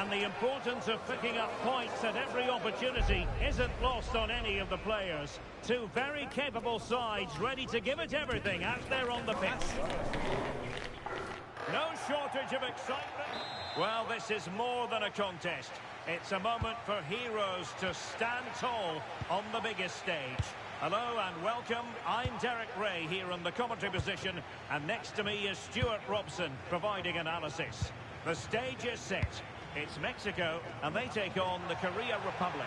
And the importance of picking up points at every opportunity isn't lost on any of the players. Two very capable sides ready to give it everything out there on the pitch. No shortage of excitement. Well, this is more than a contest. It's a moment for heroes to stand tall on the biggest stage. Hello and welcome. I'm Derek Ray here in the commentary position, and next to me is Stuart Robson providing analysis. The stage is set. It's Mexico, and they take on the Korea Republic.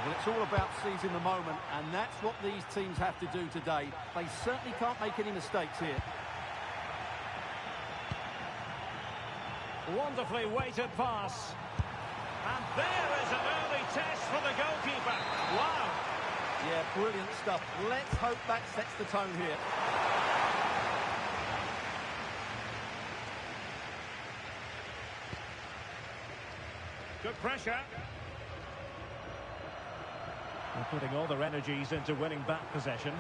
Well, it's all about seizing the moment, and that's what these teams have to do today. They certainly can't make any mistakes here. Wonderfully weighted pass. And there is an early test for the goalkeeper. Wow. Yeah, brilliant stuff. Let's hope that sets the tone here. Good pressure. They're putting all their energies into winning back possession.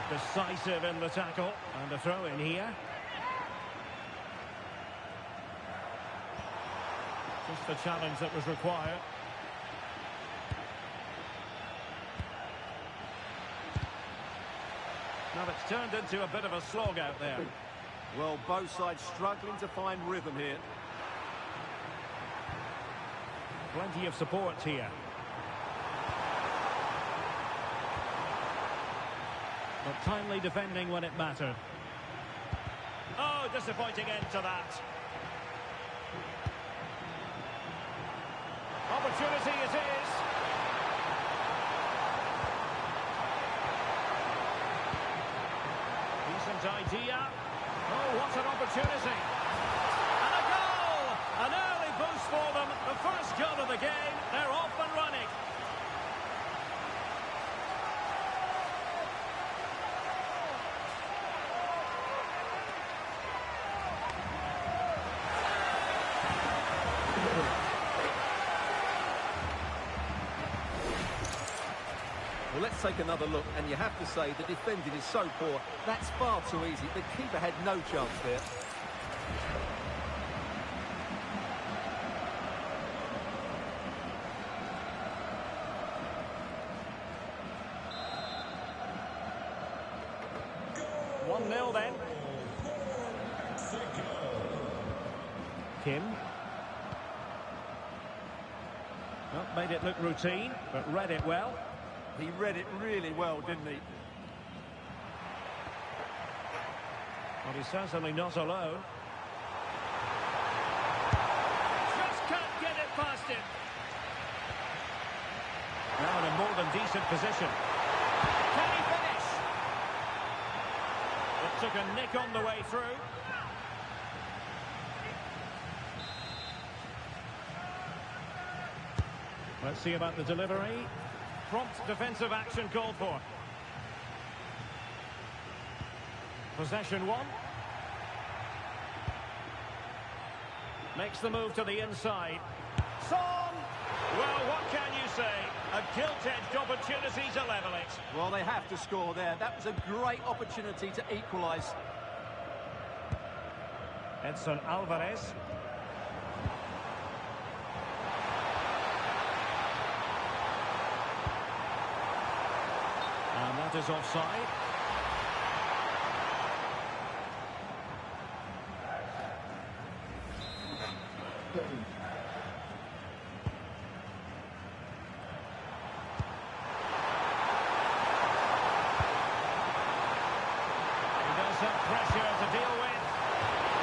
Decisive in the tackle. And a throw in here. Just the challenge that was required. Now it's turned into a bit of a slog out there. Well, both sides struggling to find rhythm here. Plenty of support here. But timely defending when it mattered. Oh, disappointing end to that. Opportunity it is. Decent idea. Oh, what an opportunity. And a goal! An early boost for them. The first goal of the game. They're off and running. Well, let's take another look, and you have to say the defending is so poor. That's far too easy. The keeper had no chance there. Go! 1-0 then. Kim. Well, made it look routine, but read it well. He read it really well, didn't he? Well, he's certainly not alone. Just can't get it past him. Now in a more than decent position. Can he finish? It took a nick on the way through. Let's see about the delivery. Prompt defensive action called for. Possession one. Makes the move to the inside. Son! Well, what can you say? A gilt-edged opportunity to level it. Well, they have to score there. That was a great opportunity to equalise. Edson Alvarez. And that is offside. Pressure to deal with.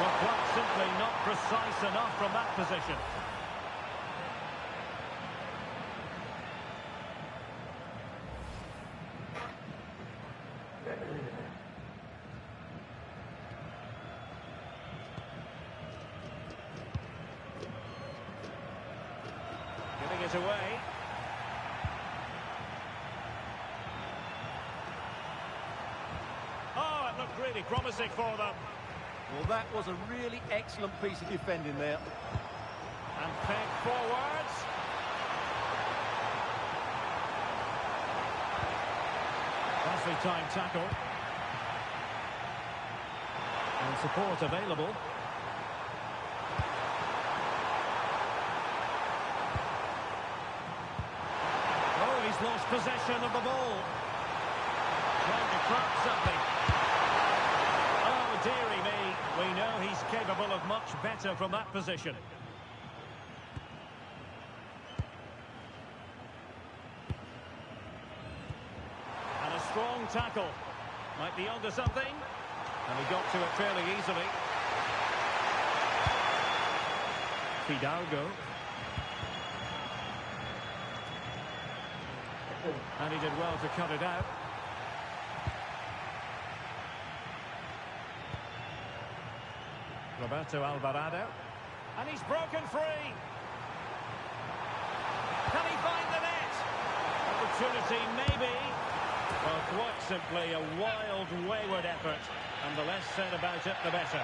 Well, quite simply not precise enough from that position. Giving it away. Looked really promising for them. Well, that was a really excellent piece of defending there. And pegged forwards. Nicely timed tackle. And support available. possession of the ball. Trying to crack something. Oh, dearie me. We know he's capable of much better from that position. And a strong tackle. Might be onto something. And he got to it fairly easily. Fidalgo. And he did well to cut it out. Roberto Alvarado. And he's broken free. Can he find the net? Opportunity maybe. Well, quite simply a wild, wayward effort. And the less said about it, the better.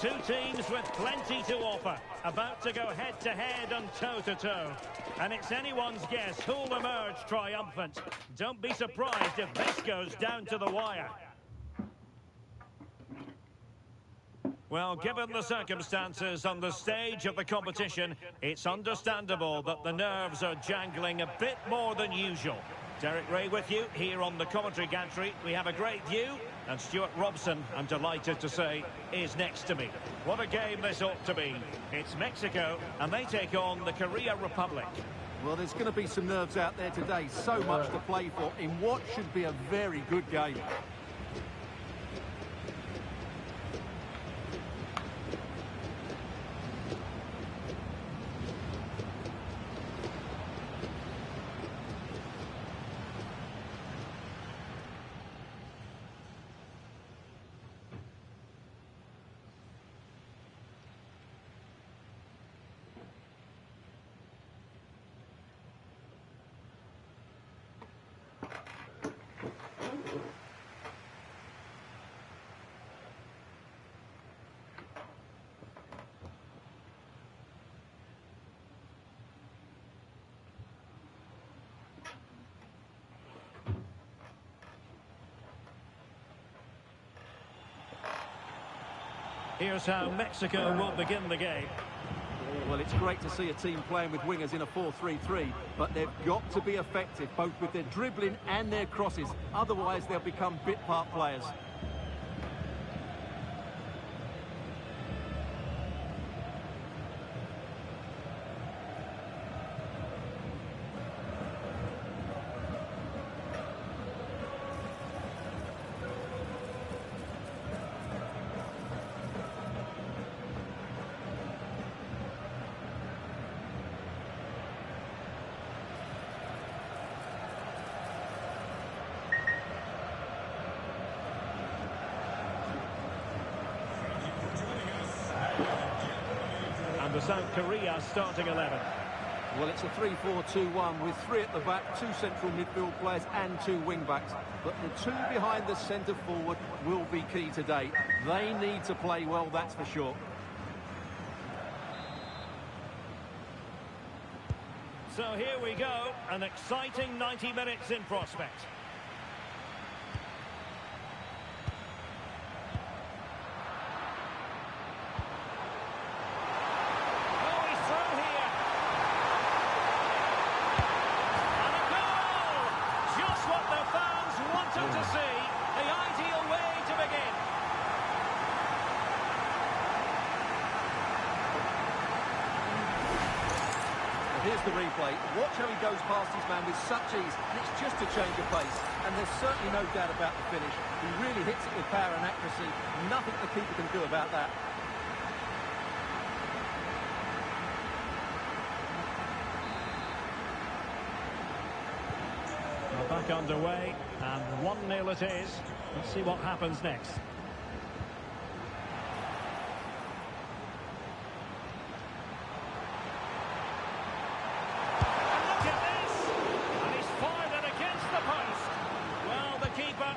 Two teams with plenty to offer, about to go head-to-head and toe-to-toe. And it's anyone's guess who'll emerge triumphant. Don't be surprised if this goes down to the wire. Well, given the circumstances on the stage of the competition, it's understandable that the nerves are jangling a bit more than usual. Derek Ray with you here on the commentary gantry. We have a great view, and Stuart Robson, I'm delighted to say, is next to me. What a game this ought to be. It's Mexico, and they take on the Korea Republic. Well, there's going to be some nerves out there today. So much to play for in what should be a very good game. Here's how Mexico will begin the game. Well, it's great to see a team playing with wingers in a 4-3-3, but they've got to be effective, both with their dribbling and their crosses. Otherwise, they'll become bit-part players. And the South Korea starting 11. Well, it's a 3-4-2-1 with three at the back, two central midfield players and two wing-backs. But the two behind the centre forward will be key today. They need to play well, that's for sure. So here we go, an exciting 90 minutes in prospect. Here's the replay. Watch how he goes past his man with such ease, and it's just a change of pace. And there's certainly no doubt about the finish. He really hits it with power and accuracy. Nothing the keeper can do about that. Well, back underway, and 1-0 it is. Let's see what happens next.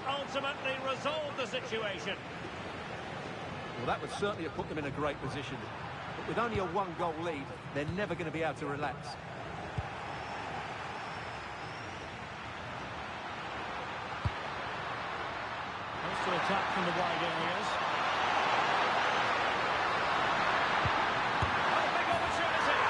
Ultimately resolved the situation. Well, that would certainly have put them in a great position. But with only a one-goal lead, they're never going to be able to relax. Close to attack from the wide areas. Oh, big opportunity.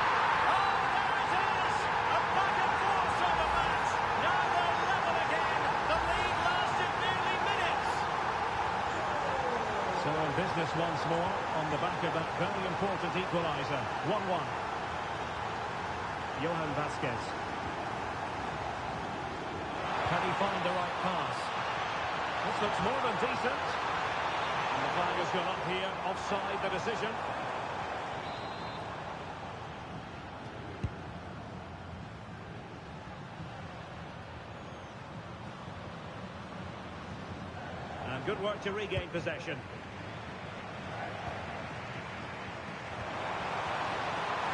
Oh, there it is! A back and forth on the match. Now they're level again. The lead lasted nearly minutes. So in business once more on the back of that very important equaliser. 1-1. Johan Vasquez. Can he find the right pass? This looks more than decent. And the flag has gone up here, offside the decision. And good work to regain possession.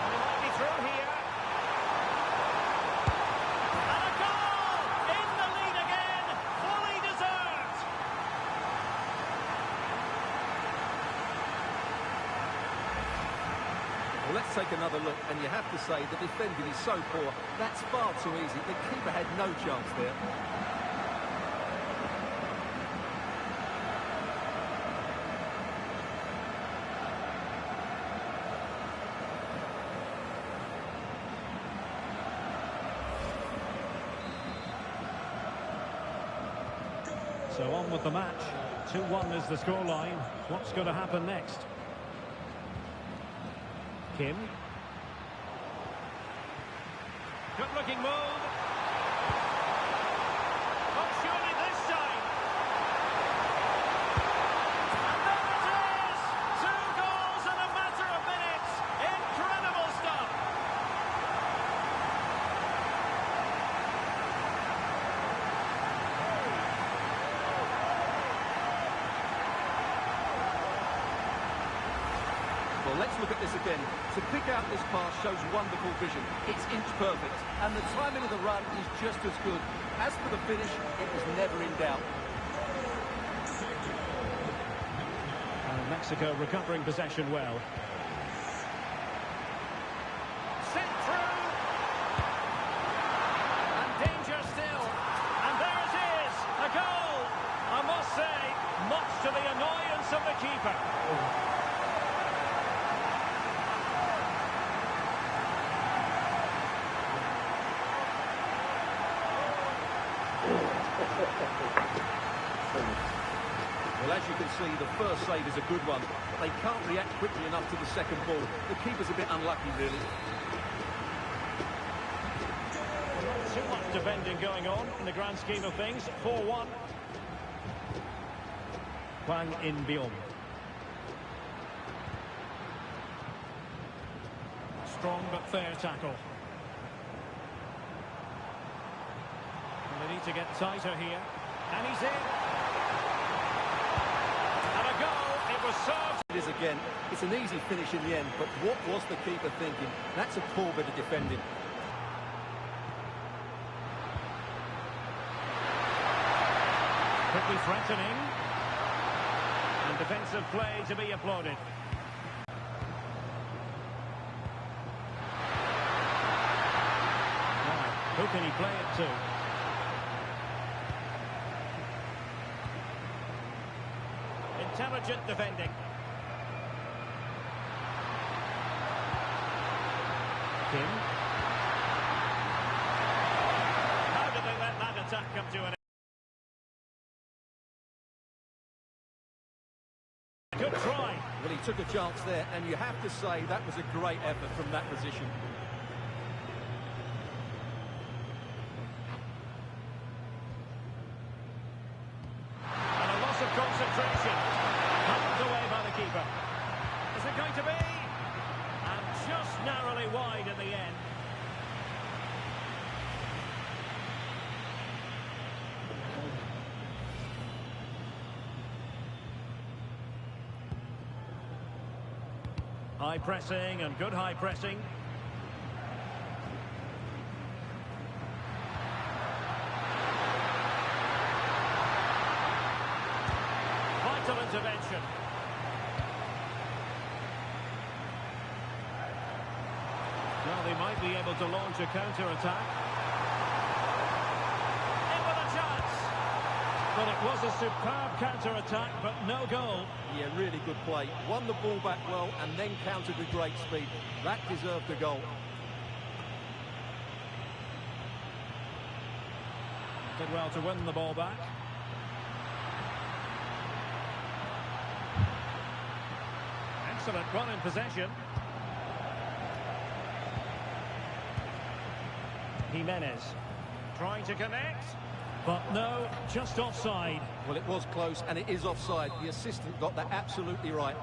And he might be through here. Well, let's take another look, and you have to say the defending is so poor. That's far too easy. The keeper had no chance there. So on with the match. 2-1 is the scoreline. What's going to happen next? Kim. Good-looking move. Oh, surely this time. And there it is! 2 goals in a matter of minutes. Incredible stuff. Well, let's look at this again. To pick out this pass shows wonderful vision. It's inch perfect, and the timing of the run is just as good. As for the finish, it was never in doubt. And Mexico recovering possession well. Sent through. And danger still. And there it is, a goal. I must say, much to the annoyance of the keeper. Well, as you can see, the first save is a good one. They can't react quickly enough to the second ball. The keeper's a bit unlucky, really. Not too much defending going on in the grand scheme of things. 4-1. Hwang In-beom. Strong but fair tackle. And they need to get tighter here. And he's in. And a goal. It was served. It is again. It's an easy finish in the end, but what was the keeper thinking? That's a poor bit of defending. Quickly threatening. And defensive play to be applauded. Now, who can he play it to? Intelligent defending. Kim. How did they let that attack come to an end? Good try. Well, he took a chance there, and you have to say that was a great effort from that position. And a loss of concentration. Knocked away by the keeper. Is it going to be? And just narrowly wide in the end. High pressing and good high pressing. Vital intervention. Well, they might be able to launch a counter-attack. In with a chance. But it was a superb counter-attack, but no goal. Yeah, really good play. Won the ball back well and then countered with great speed. That deserved a goal. Did well to win the ball back. Excellent run in possession. Jimenez trying to connect, but no, just offside. Well, it was close, and it is offside. The assistant got that absolutely right.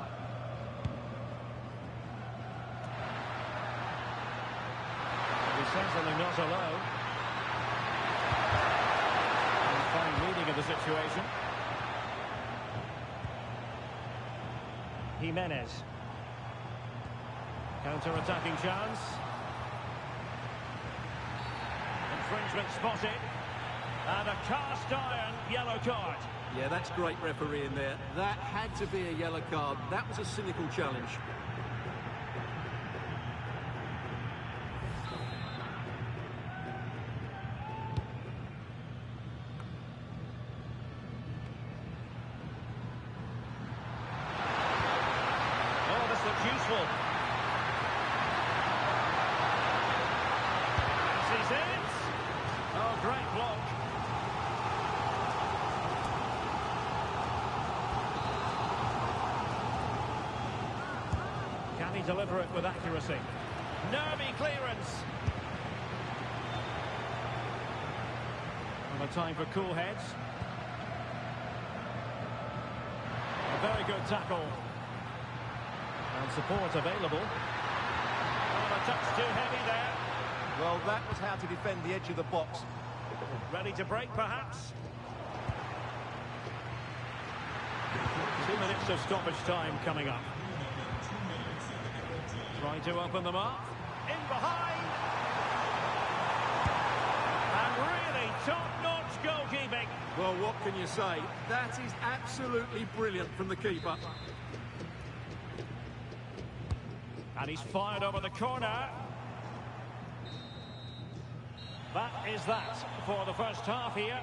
He's certainly not alone. And fine reading of the situation. Jimenez. Counter-attacking chance. Infringement spotted. And a cast-iron yellow card. Yeah, that's great refereeing there. That had to be a yellow card. That was a cynical challenge. useful. This is it. Oh, great block. Can he deliver it with accuracy? Nervy clearance. And a time for cool heads. A very good tackle. And support available. Oh, a touch too heavy there. Well, that was how to defend the edge of the box. Ready to break, perhaps? 2 minutes of stoppage time coming up. Trying to open them up. In behind. And really top-notch goalkeeping. Well, what can you say? That is absolutely brilliant from the keeper. And he's fired over the corner. That is that for the first half here.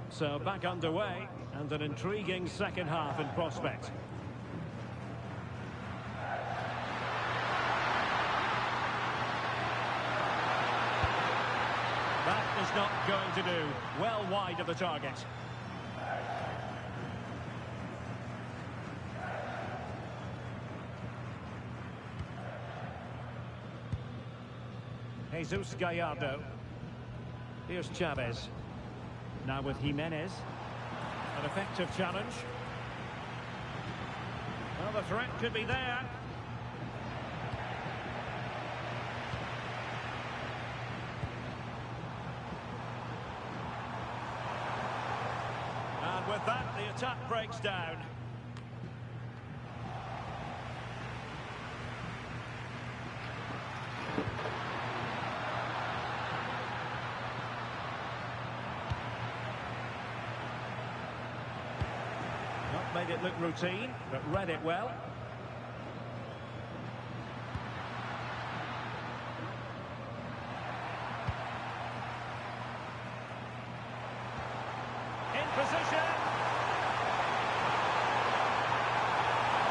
So back underway, and an intriguing second half in prospect. That is not going to do. Well wide of the target. Jesus Gallardo. Here's Chavez. Now with Jimenez. An effective challenge. Well, the threat could be there. And with that, the attack breaks down. Made it look routine, but read it well. In position.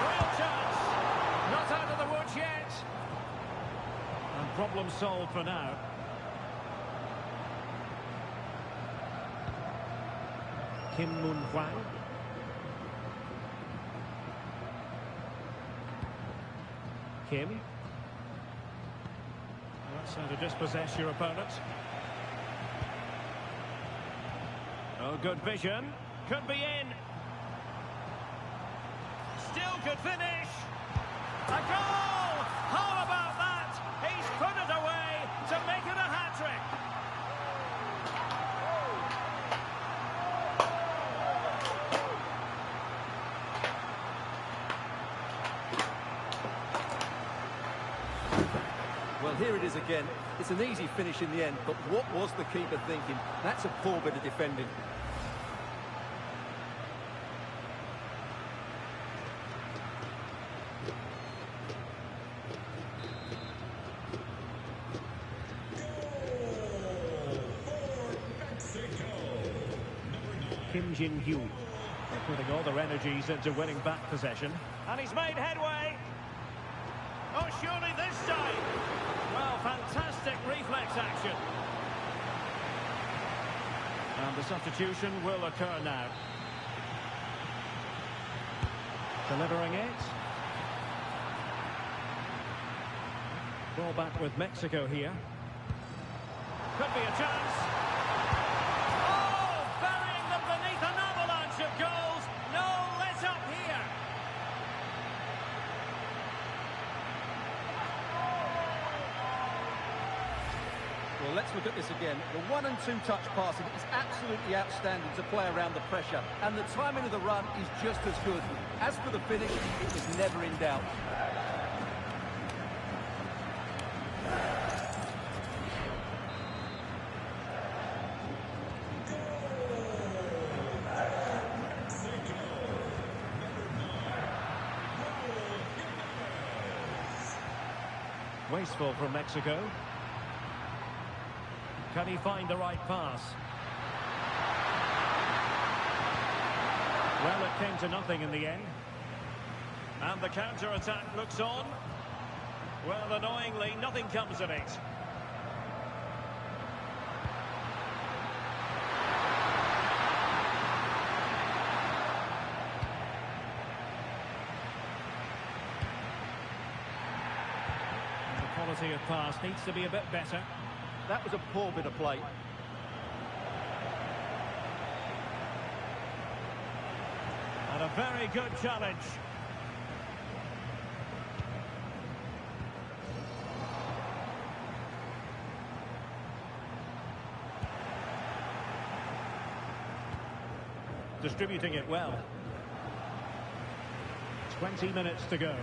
Real chance. Not out of the woods yet. And problem solved for now. Kim Moon-Hwang. Kim. Well, that's how to dispossess your opponent. Oh, good vision. Could be in. Still could finish. A goal! How about that? He's put it away to make it a hat-trick. Well, here it is again. It's an easy finish in the end, but what was the keeper thinking? That's a poor bit of defending. Kim Jin-Hyo. They're putting all their energies into winning back possession. And he's made headway. Oh, surely this time. Well, fantastic reflex action. And the substitution will occur now. Delivering it. Ball back with Mexico here. Could be a chance. Oh, burying them beneath an avalanche of goals. No let up here. Well, let's look at this again. The 1- and 2-touch passing is absolutely outstanding to play around the pressure. And the timing of the run is just as good. As for the finish, it was never in doubt. Wasteful from Mexico. Can he find the right pass? Well, it came to nothing in the end. And the counter-attack looks on. Well, annoyingly, nothing comes of it. The quality of pass needs to be a bit better. That was a poor bit of play. And a very good challenge. Distributing it well. 20 minutes to go.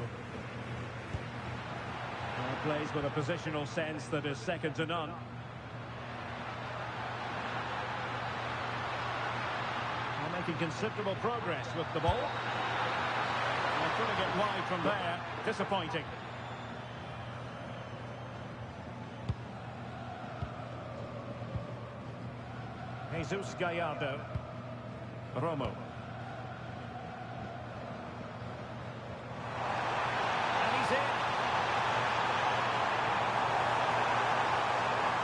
Plays with a positional sense that is second to none. They're making considerable progress with the ball. They're putting it wide from there. Disappointing. Jesus Gallardo. Romo. And he's in.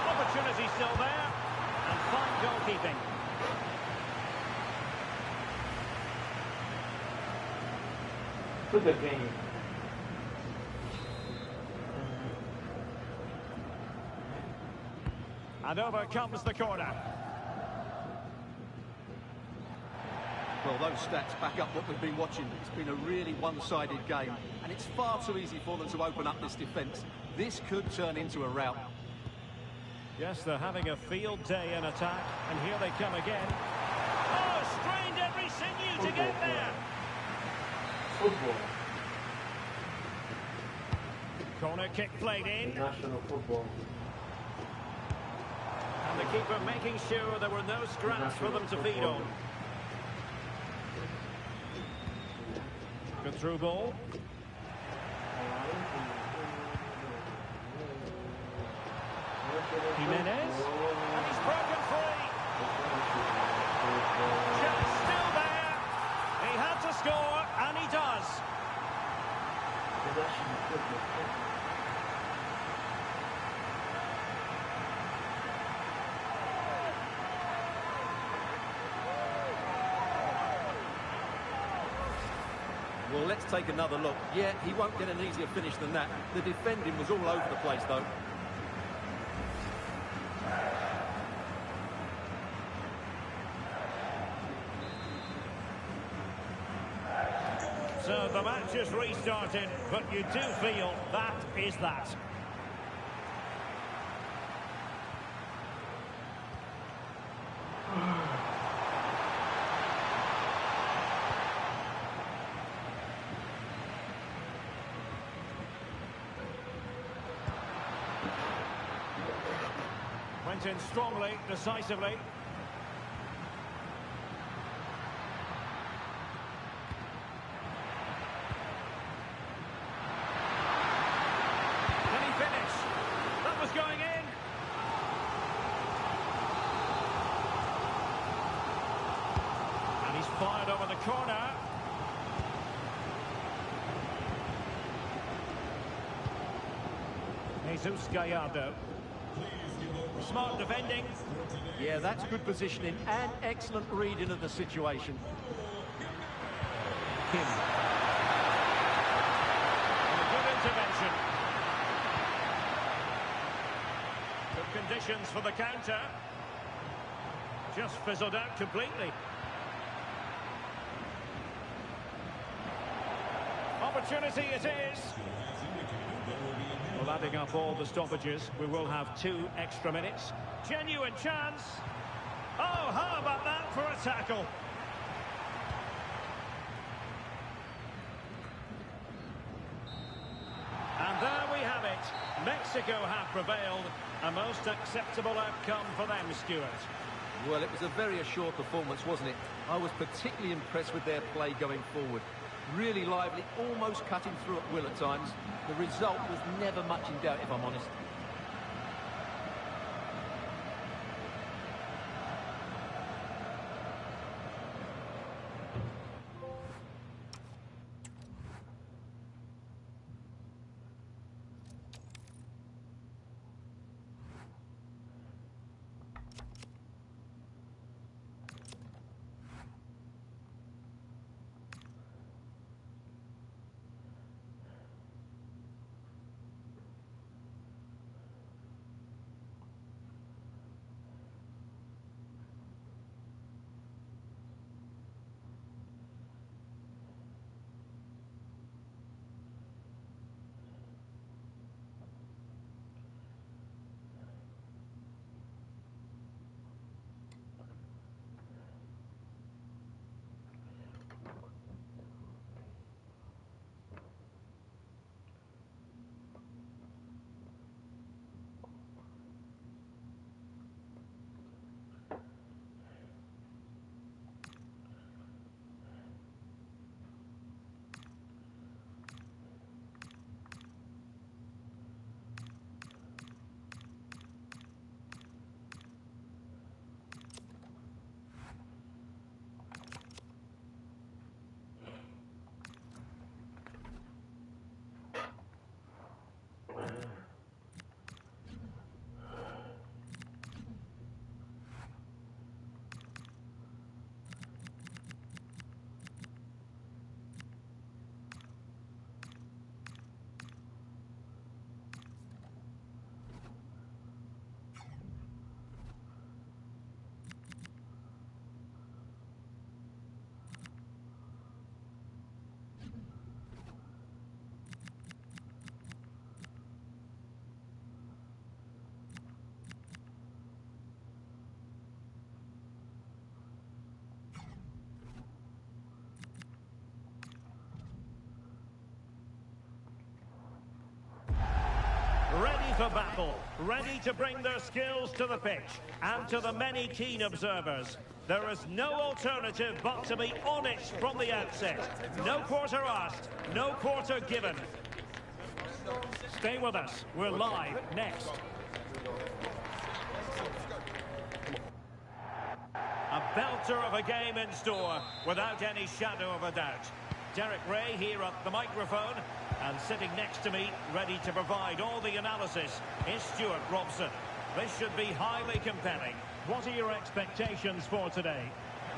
Opportunity still there. And fine goalkeeping. Look at game. And over comes the corner. Well, those stats back up what we've been watching. It's been a really one-sided game, and it's far too easy for them to open up this defence. This could turn into a rout. Yes, they're having a field day in attack, and here they come again. Oh, strained every sinew to get there. Football. Corner kick played in. National football. And the keeper making sure there were no scraps for them to feed on. Good through ball. Jimenez. And he's broken free. Chance still there. He had to score, and he does. Well, let's take another look. Yeah, he won't get an easier finish than that. The defending was all over the place, though. So the match has restarted, but you do feel that is that. Went in strongly, decisively. Can he finish? That was going in. And he's fired over the corner. Jesus Gallardo. Smart defending. Yeah, that's good positioning and excellent reading of the situation. Kim. And a good intervention. Good conditions for the counter. Just fizzled out completely. Opportunity it is. Well, adding up all the stoppages, we will have 2 extra minutes. Genuine chance. Oh, how about that for a tackle? And there we have it. Mexico have prevailed. A most acceptable outcome for them, Stuart. Well, it was a very assured performance, wasn't it? I was particularly impressed with their play going forward. Really lively, almost cutting through at will at times. The result was never much in doubt, if I'm honest. Ready for battle, ready to bring their skills to the pitch, and to the many keen observers, there is no alternative but to be honest from the outset. No quarter asked, no quarter given. Stay with us, we're live next. A belter of a game in store, without any shadow of a doubt. Derek Ray here at the microphone, and sitting next to me, ready to provide all the analysis, is Stuart Robson. This should be highly compelling. What are your expectations for today?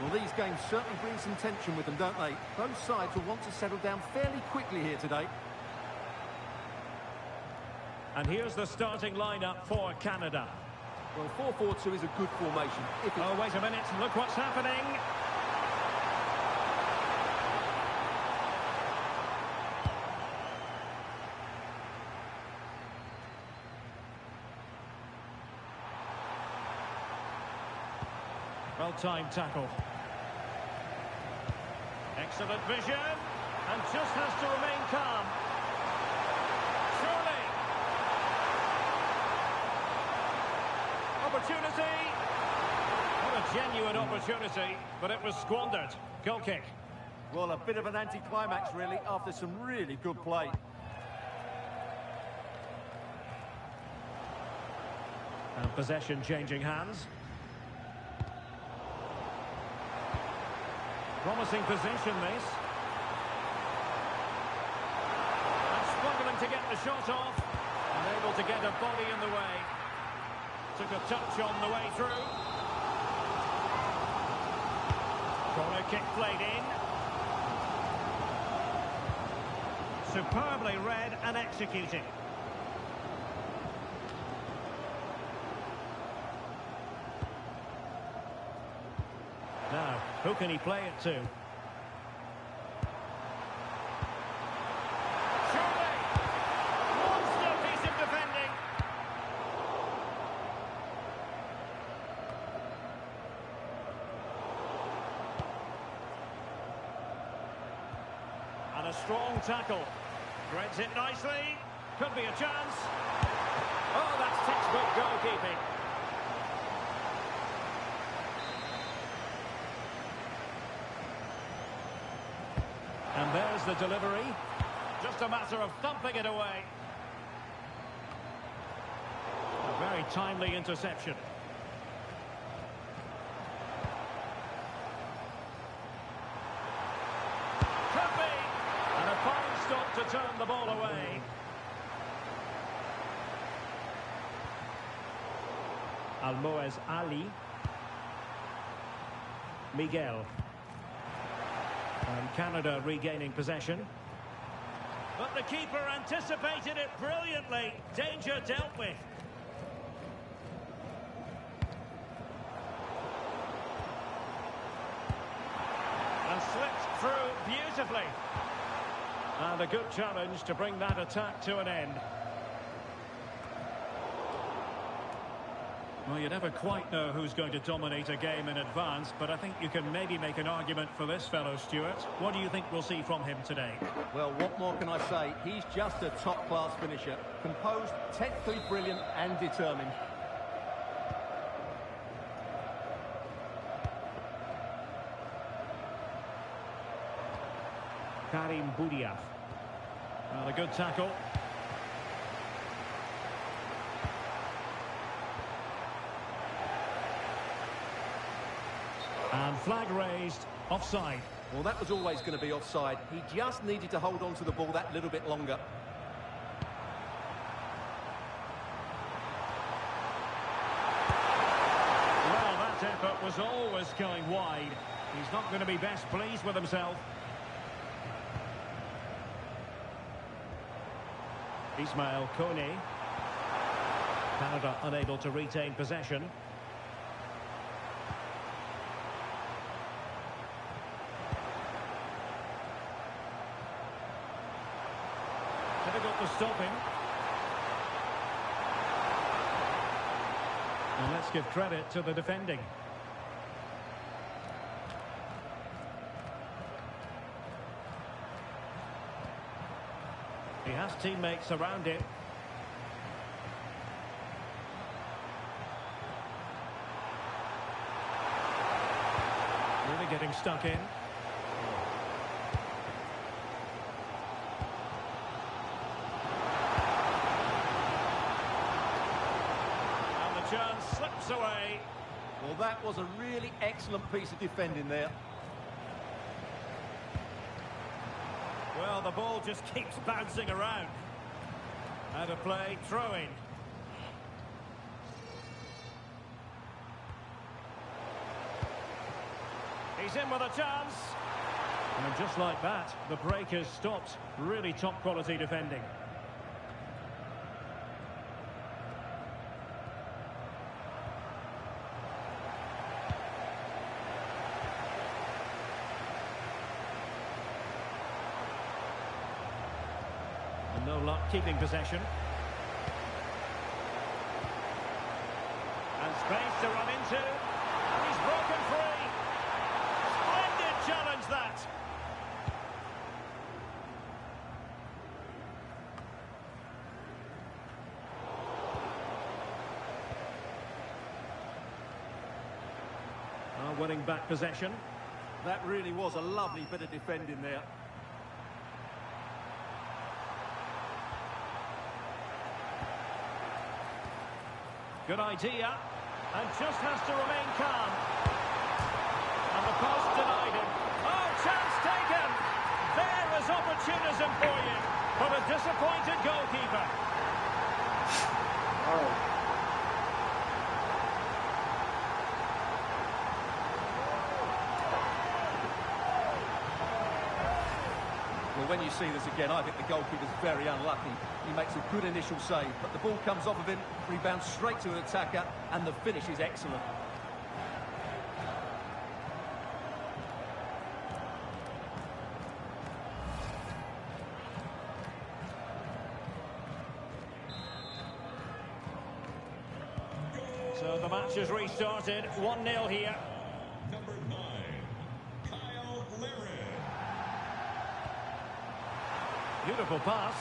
Well, these games certainly bring some tension with them, don't they? Both sides will want to settle down fairly quickly here today. And here's the starting lineup for Canada. Well, 4-4-2 is a good formation. Oh, wait a minute, look what's happening. Well-timed tackle. Excellent vision, and just has to remain calm. Surely. Opportunity. What a genuine opportunity, but it was squandered. Goal kick. Well, a bit of an anti-climax, really, after some really good play. And possession changing hands. Promising position, this. And struggling to get the shot off. Unable to get a body in the way. Took a touch on the way through. Corner kick played in. Superbly read and executed. Now, who can he play it to? Surely! Monster piece of defending! And a strong tackle. Threads it nicely. Could be a chance. Oh, that's textbook goalkeeping. And there's Here's the delivery. Just a matter of thumping it away. A very timely interception. Could be. And a fine stop to turn the ball away. Almoez Ali. Miguel. And Canada regaining possession. But the keeper anticipated it brilliantly. Danger dealt with. And slipped through beautifully. And a good challenge to bring that attack to an end. Well, you never quite know who's going to dominate a game in advance, but I think you can maybe make an argument for this fellow, Stuart. What do you think we'll see from him today? Well, what more can I say? He's just a top-class finisher. Composed, technically brilliant and determined. Karim Boudiaf. Well, a good tackle. And flag raised, offside. Well, that was always going to be offside. He just needed to hold on to the ball that little bit longer. Well, that effort was always going wide. He's not going to be best pleased with himself. Ismail Kone. Canada unable to retain possession. Difficult to stop him. And let's give credit to the defending. He has teammates around him. Really getting stuck in. Chance slips away. Well, that was a really excellent piece of defending there. Well, the ball just keeps bouncing around. Out of play, throw in. He's in with a chance. And just like that, the break has stopped. Really top quality defending. No luck keeping possession. And space to run into. And he's broken free. Splendid challenge, that. Winning back possession. That really was a lovely bit of defending there. Good idea, and just has to remain calm. And the post denied him. Oh, chance taken! There is opportunism for you, but a disappointed goalkeeper. Oh. Well, when you see this again, I think the goalkeeper's very unlucky. He makes a good initial save, but the ball comes off of him, rebounds straight to an attacker, and the finish is excellent. So the match has restarted, 1-0 here. Number 9, Kyle Laren. Beautiful pass.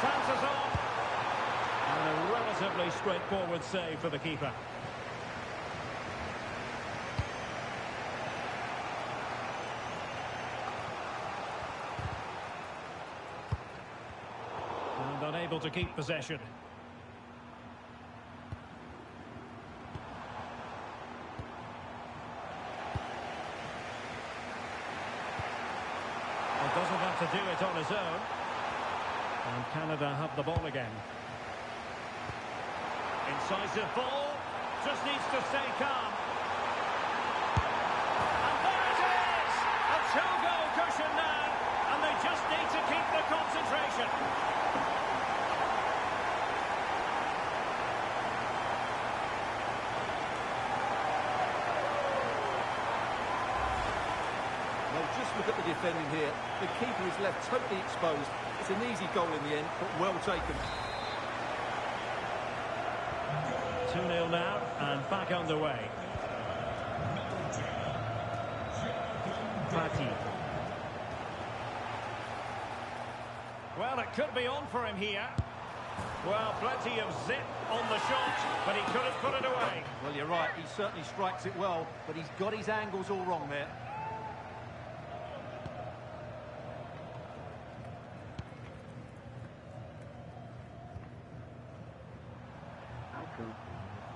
Chances on. And a relatively straightforward save for the keeper. unable to keep possession. He doesn't have to do it on his own. And Canada have the ball again. Incisive ball. Just needs to stay calm. And there it is! A two-goal cushion now. And they just need to keep the concentration. Well, just look at the defending here. The keeper is left totally exposed. It's an easy goal in the end, but well taken. 2-0 now, and back underway. Patti. Well, it could be on for him here. Well, plenty of zip on the shot, but he could have put it away. Well, you're right. He certainly strikes it well, but he's got his angles all wrong there.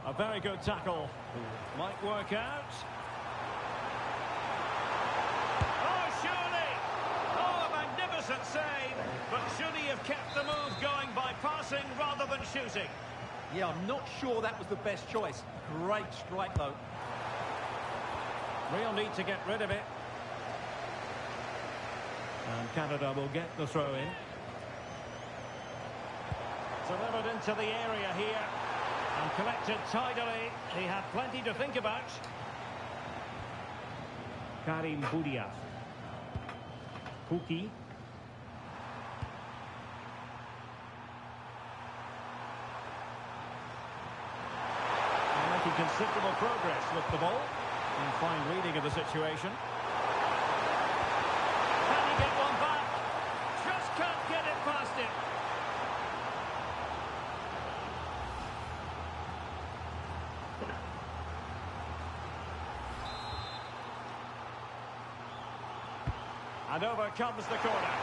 A very good tackle. Might work out. Oh, surely! Oh, a magnificent save. But should he have kept the move going by passing rather than shooting? Yeah, I'm not sure that was the best choice. Great strike, though. Real need to get rid of it. And Canada will get the throw in. Delivered into the area here. And collected tidily. He had plenty to think about. Karim Boudia. Pukki. Making considerable progress with the ball. And fine reading of the situation. Can he get one back? Just can't get it past him. And over comes the corner.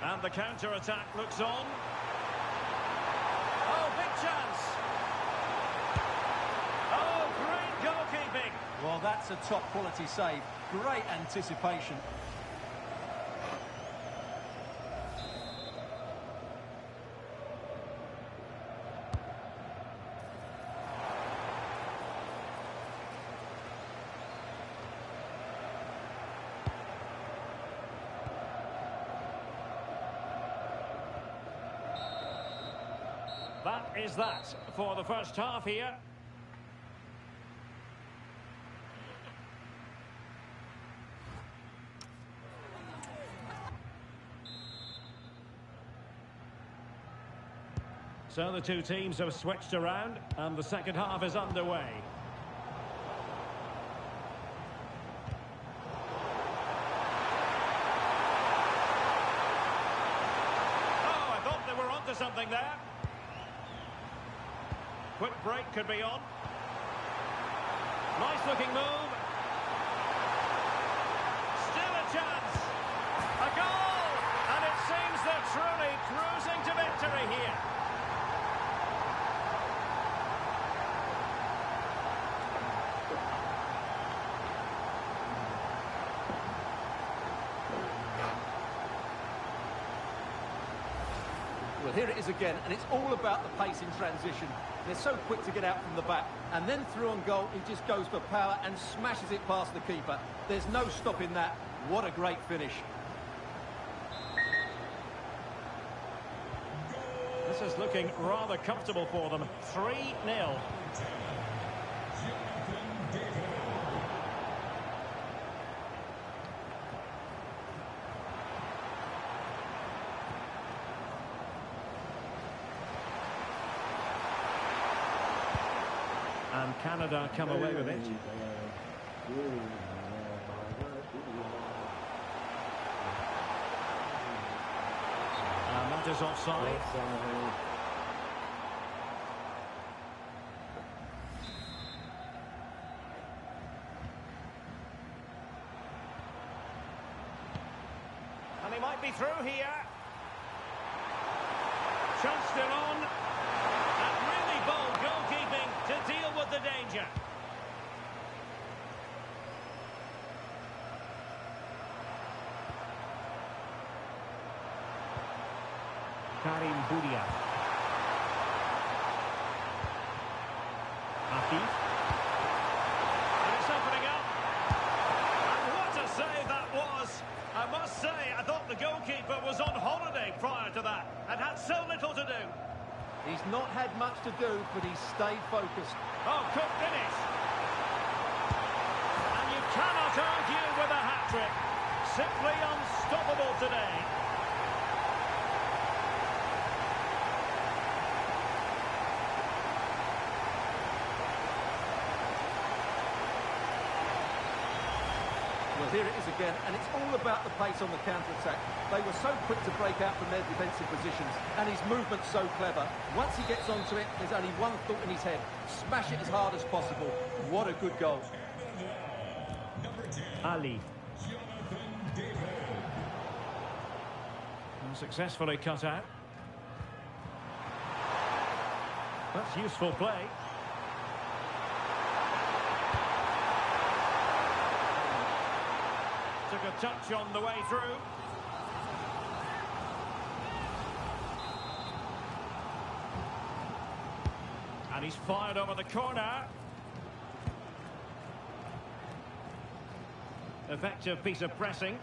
And the counter-attack looks on. Oh, big chance. Oh, great goalkeeping. Well, that's a top-quality save. Great anticipation. That is that for the first half here. So the two teams have switched around and the second half is underway. Oh, I thought they were onto something there. Quick break could be on. Nice looking move. Still a chance. A goal! And it seems they're truly cruising to victory here. Well, here it is again, and it's all about the pace in transition. They're so quick to get out from the back, and then through on goal, he just goes for power and smashes it past the keeper. There's no stopping that. What a great finish. This is looking rather comfortable for them. 3-0. And Canada come away with it. And that is offside. he might be through here. Chance still on. And really bold goalkeeping to deal with the danger. Karim Budia. Afif. And it's opening up. And what a save that was! I must say, I thought the goalkeeper was on holiday prior to that and had so little to do. He's not had much to do, but he's stayed focused. Oh, good finish. And you cannot argue with a hat-trick. Simply unstoppable today. Well, here it is again, and it's all about the pace on the counter-attack. They were so quick to break out from their defensive positions, and his movement's so clever. Once he gets onto it, there's only one thought in his head: smash it as hard as possible. What a good goal. Ali. And successfully cut out. That's useful play. Took a touch on the way through. And he's fired over the corner. Effective piece of pressing.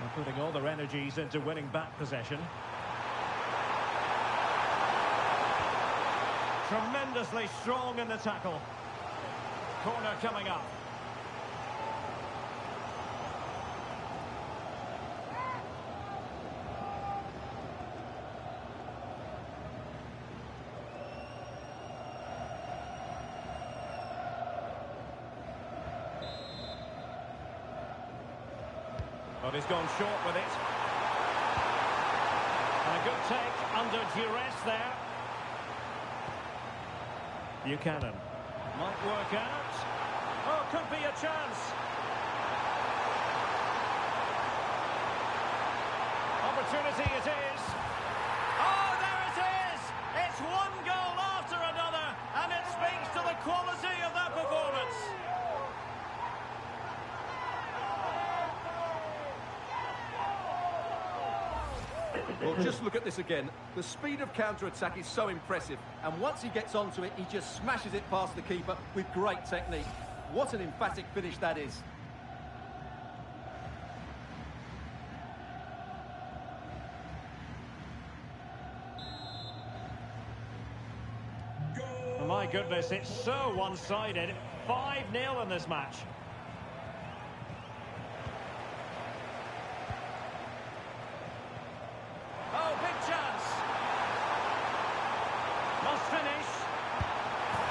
And putting all their energies into winning back possession. Tremendously strong in the tackle. Corner coming up. But he's gone short with it. And a good take under duress there. Buchanan. Might work out. Oh, could be a chance. Opportunity it is. Oh, there it is! It's one goal after another, and it speaks to the quality of that performance. Well, just look at this again. The speed of counter-attack is so impressive, and once he gets onto it, he just smashes it past the keeper with great technique. What an emphatic finish that is. Oh, my goodness, it's so one-sided. 5-0 in this match. Oh, big chance. Must finish.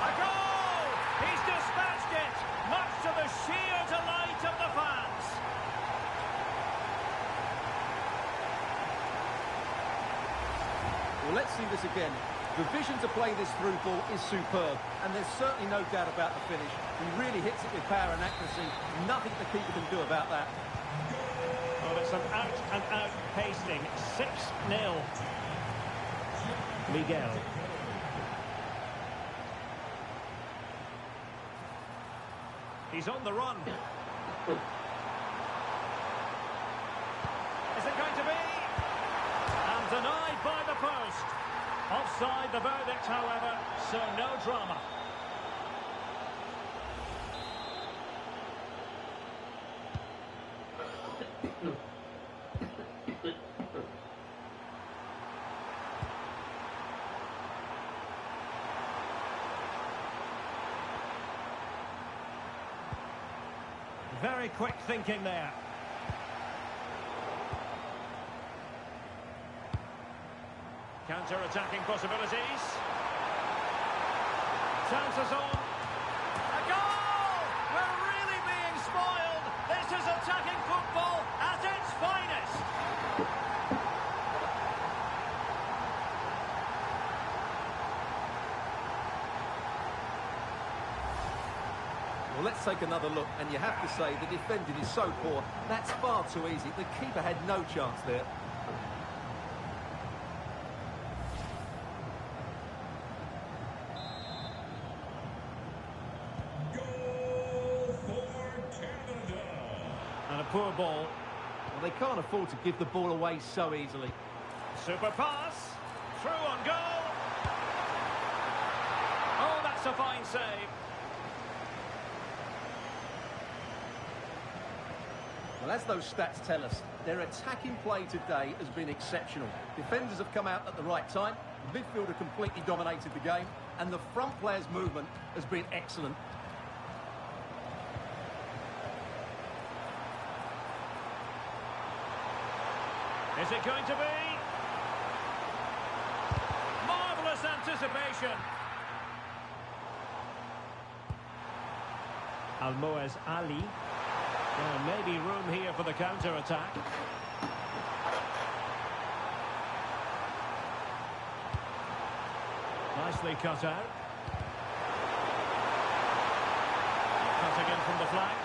A goal! He's dispatched it, much to the sheer delight of the fans. Well, let's see this again. The vision to play this through ball is superb, and there's certainly no doubt about the finish. He really hits it with power and accuracy. Nothing the keeper can do about that. Well, it's an out-and-out pasting. 6-0. Miguel. He's on the run. Is it going to be? And denied by the post. Offside the verdict, however, so no drama. Very quick thinking there. Counter-attacking possibilities. Chances on. A goal! We're really being spoiled. This is attacking football at its finest. Well, let's take another look, and you have to say the defending is so poor. That's far too easy. The keeper had no chance there. Goal for Canada. And a poor ball. Well, they can't afford to give the ball away so easily. Super pass. Through on goal. Oh, that's a fine save. Well, as those stats tell us, their attacking play today has been exceptional. Defenders have come out at the right time, the midfielder completely dominated the game, and the front player's movement has been excellent. Is it going to be? Marvellous anticipation. Almoez Ali. Well, maybe room here for the counter-attack. Nicely cut out. Cutting in from the flank.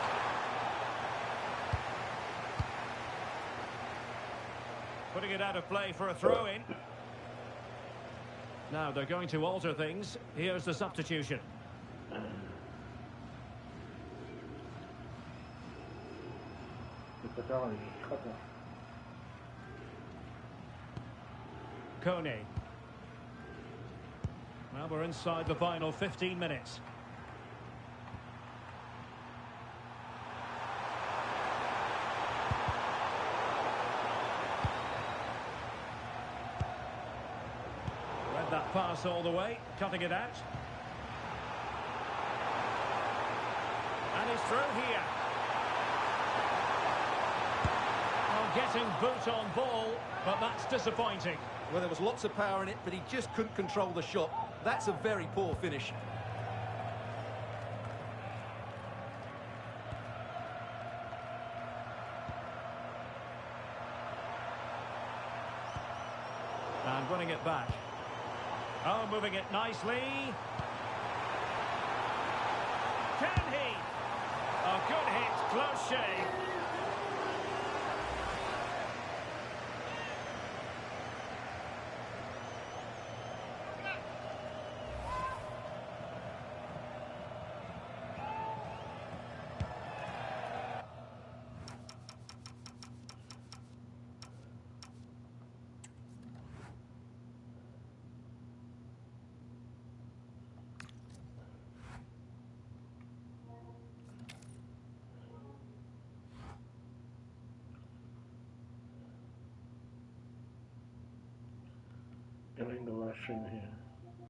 Putting it out of play for a throw-in. Now they're going to alter things. Here's the substitution. Kone. Well, we're inside the final 15 minutes. Read that pass all the way, cutting it out. And he's through here. Getting boot on ball, but that's disappointing. Well, there was lots of power in it, but he just couldn't control the shot. That's a very poor finish. And winning it back. Oh, moving it nicely. Can he? A good hit, close shave. Getting the rushing here.